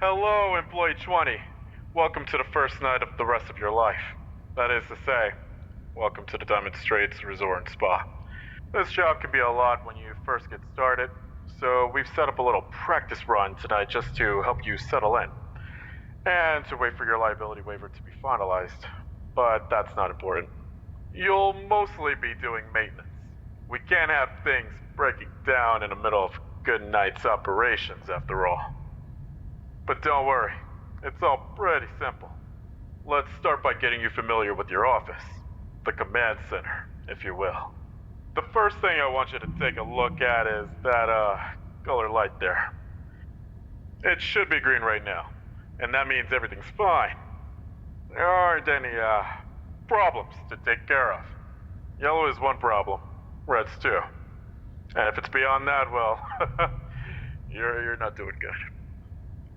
Hello, Employee 20. Welcome to the first night of the rest of your life. That is to say, welcome to the Diamond Straits Resort and Spa. This job can be a lot when you first get started, so we've set up a little practice run tonight just to help you settle in. And to wait for your liability waiver to be finalized. But that's not important. You'll mostly be doing maintenance. We can't have things breaking down in the middle of a good night's operations, after all. But don't worry, it's all pretty simple. Let's start by getting you familiar with your office. The command center, if you will. The first thing I want you to take a look at is that, color light there. It should be green right now, and that means everything's fine. There aren't any, problems to take care of. Yellow is one problem, red's two. And if it's beyond that, well, you're not doing good.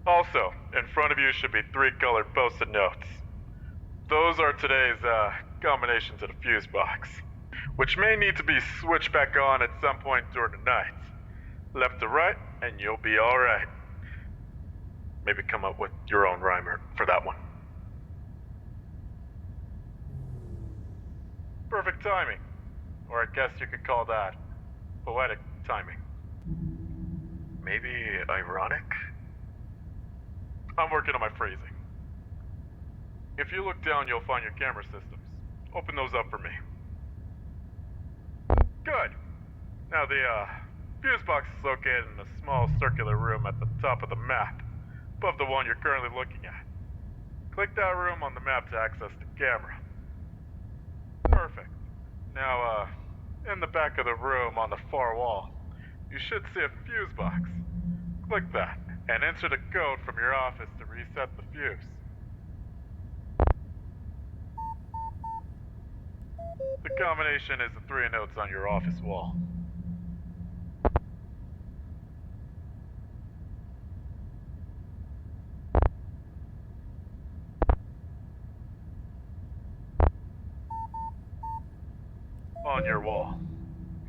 Also, in front of you should be 3 colored post-it notes. Those are today's, combination to the fuse box, which may need to be switched back on at some point during the night. Left to right, and you'll be alright. Maybe come up with your own rhymer for that one. Perfect timing. Or I guess you could call that poetic timing. Maybe ironic? I'm working on my phrasing. If you look down, you'll find your camera systems. Open those up for me. Good. Now the, fuse box is located in a small circular room at the top of the map, above the one you're currently looking at. Click that room on the map to access the camera. Perfect. Now, in the back of the room on the far wall, you should see a fuse box. Click that, and enter the code from your office to reset the fuse. The combination is the 3 notes on your office wall. On your wall,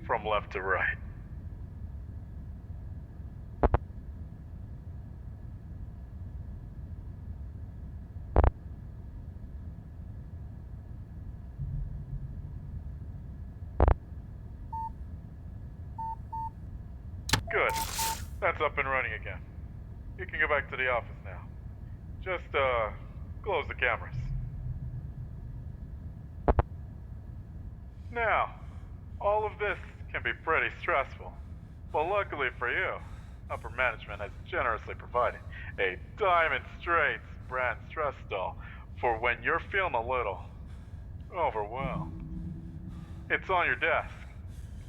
from left to right. Good. That's up and running again. You can go back to the office now. Just, close the cameras. Now, all of this can be pretty stressful. But luckily for you, upper management has generously provided a Diamond Straits brand stress doll for when you're feeling a little overwhelmed. It's on your desk.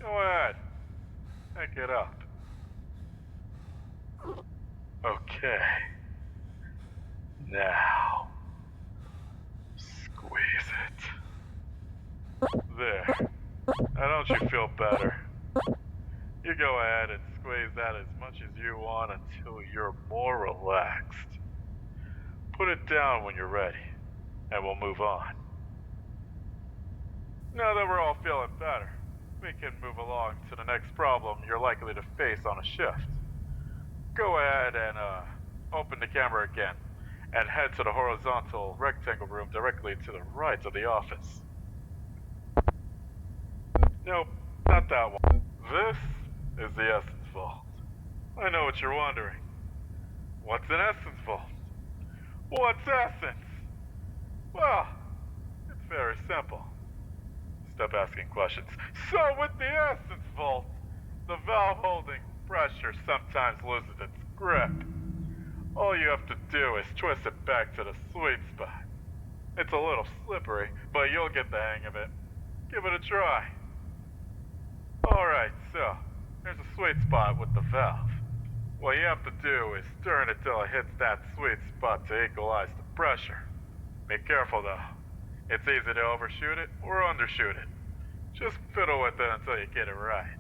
Go ahead. Pick it up. Okay. Now, squeeze it. There. Now don't you feel better? You go ahead and squeeze that as much as you want until you're more relaxed. Put it down when you're ready, and we'll move on. Now that we're all feeling better, we can move along to the next problem you're likely to face on a shift. Go ahead and, open the camera again, and head to the horizontal rectangle room directly to the right of the office. Nope, not that one. This is the Essence Vault. I know what you're wondering. What's an Essence Vault? What's Essence? Well, it's very simple. Stop asking questions. So with the Essence Vault, the valve holding pressure sometimes loses its grip. All you have to do is twist it back to the sweet spot. It's a little slippery, but you'll get the hang of it. Give it a try. Alright, so, there's a sweet spot with the valve. What you have to do is turn it till it hits that sweet spot to equalize the pressure. Be careful though. It's easy to overshoot it or undershoot it. Just fiddle with it until you get it right.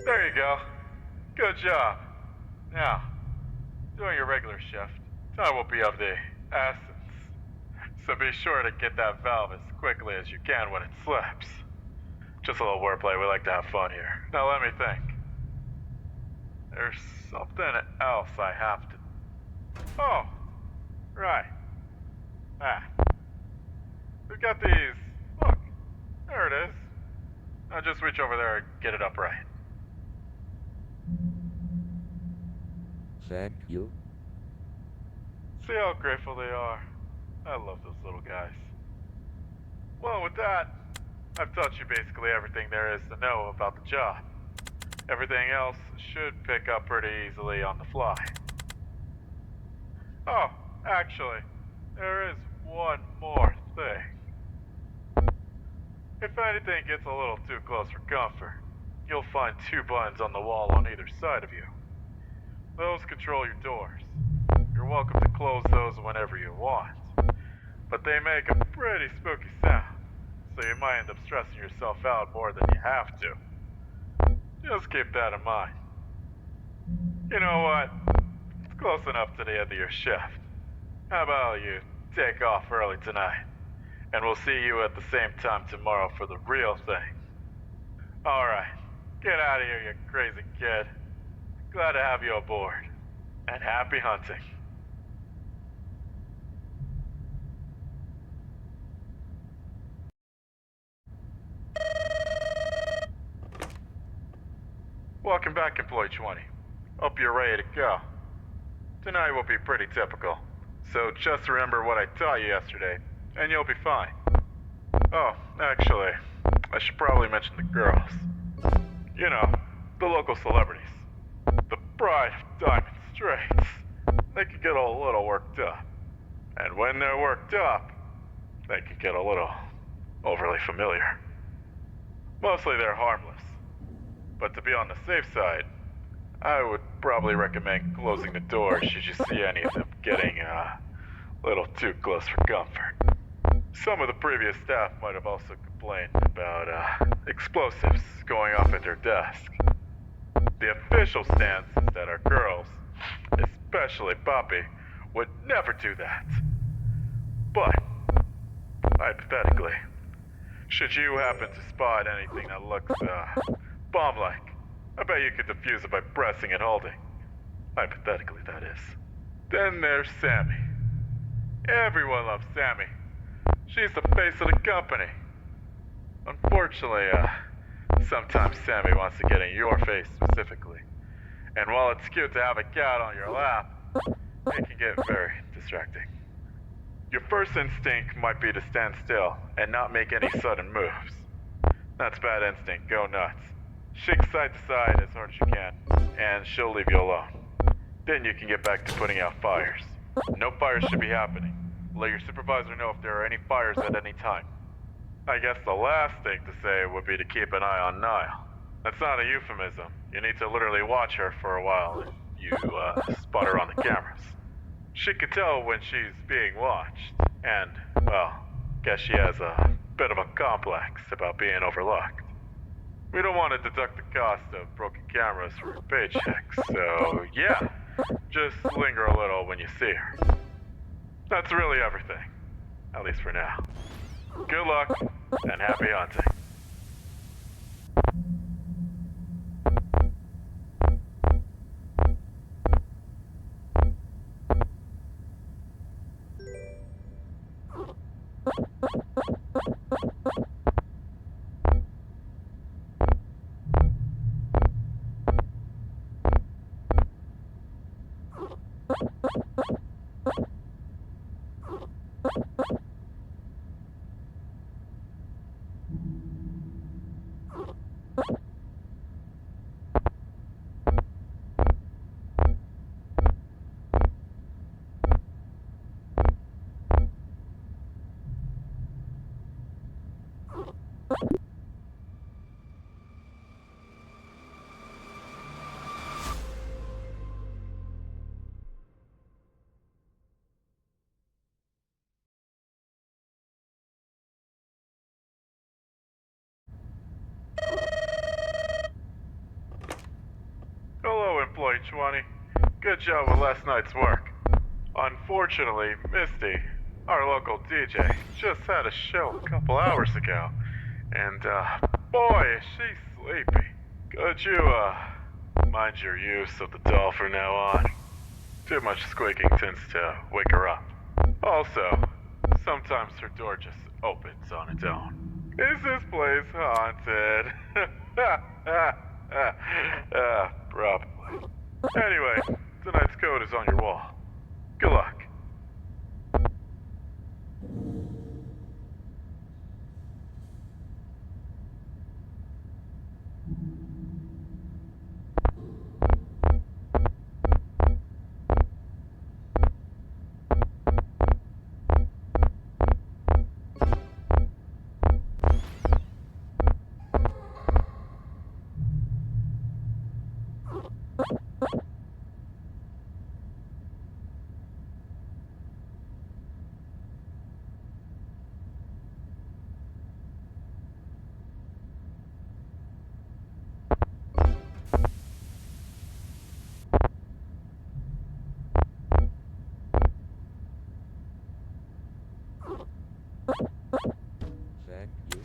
There you go. Good job. Now, during your regular shift, time will be of the essence. So be sure to get that valve as quickly as you can when it slips. Just a little wordplay, we like to have fun here. Now let me think. There's something else I have to... Oh, right. We've got these... Look, there it is. Now just reach over there and get it upright. Thank you. See how grateful they are. I love those little guys. Well, with that, I've taught you basically everything there is to know about the job. Everything else should pick up pretty easily on the fly. Oh, actually, there is one more thing. If anything gets a little too close for comfort, you'll find two buttons on the wall on either side of you. Those control your doors. You're welcome to close those whenever you want. But they make a pretty spooky sound, so you might end up stressing yourself out more than you have to. Just keep that in mind. You know what? It's close enough to the end of your shift. How about you take off early tonight? And we'll see you at the same time tomorrow for the real thing. Alright, get out of here, you crazy kid. Glad to have you aboard. And happy hunting. Welcome back, Employee 20. Hope you're ready to go. Tonight will be pretty typical, so just remember what I taught you yesterday, and you'll be fine. Oh, actually, I should probably mention the girls. You know, the local celebrities. The bride of Diamond Straits. They can get a little worked up. And when they're worked up, they can get a little overly familiar. Mostly they're harmless. But to be on the safe side, I would probably recommend closing the door should you see any of them getting a little too close for comfort. Some of the previous staff might have also complained about explosives going off at their desk. The official stance is that our girls, especially Poppy, would never do that. But, hypothetically, should you happen to spot anything that looks bomb-like, I bet you could defuse it by pressing and holding. Hypothetically, that is. Then there's Sammy. Everyone loves Sammy. She's the face of the company. Unfortunately, sometimes Sammy wants to get in your face specifically. And while it's cute to have a cat on your lap, it can get very distracting. Your first instinct might be to stand still and not make any sudden moves. That's bad instinct, go nuts. Shake side to side as hard as you can, and she'll leave you alone. Then you can get back to putting out fires. No fires should be happening. Let your supervisor know if there are any fires at any time. I guess the last thing to say would be to keep an eye on Niall. That's not a euphemism. You need to literally watch her for a while if you spot her on the cameras. She can tell when she's being watched, and, well, guess she has a bit of a complex about being overlooked. We don't want to deduct the cost of broken cameras from your paycheck, so yeah, just linger a little when you see her. That's really everything, at least for now. Good luck, and happy hunting. Hello, Employee 20. Good job with last night's work. Unfortunately, Misty, Our local DJ just had a show a couple hours ago, and boy, is she sleepy. Could you mind your use of the doll from now on? Too much squeaking tends to wake her up. Also, sometimes her door just opens on its own. Is this place haunted? Probably. Anyway, tonight's code is on your wall. Good luck. Zach, you?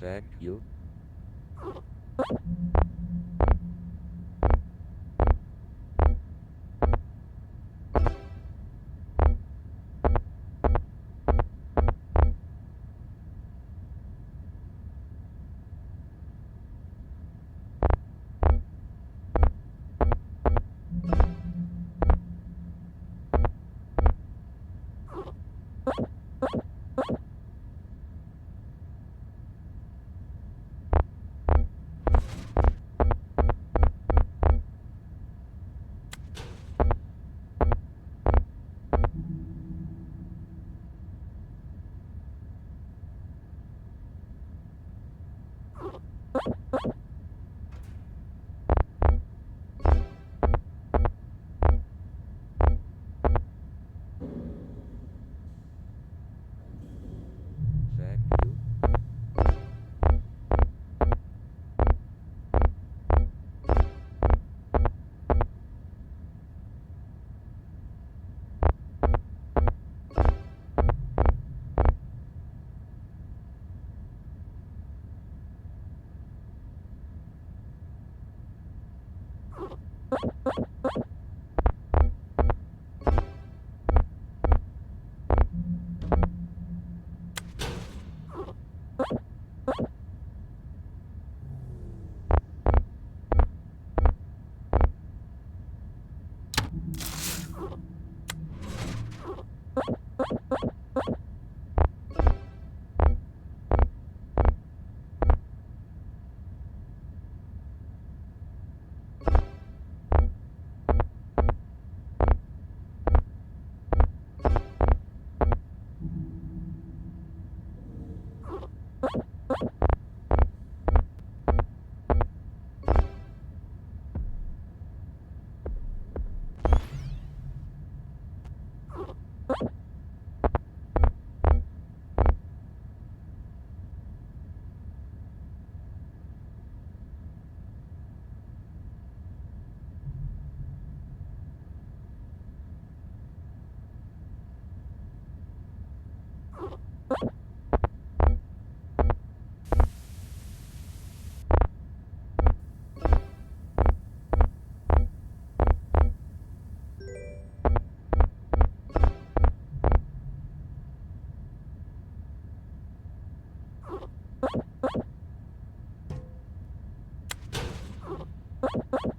Thank you. Thank you.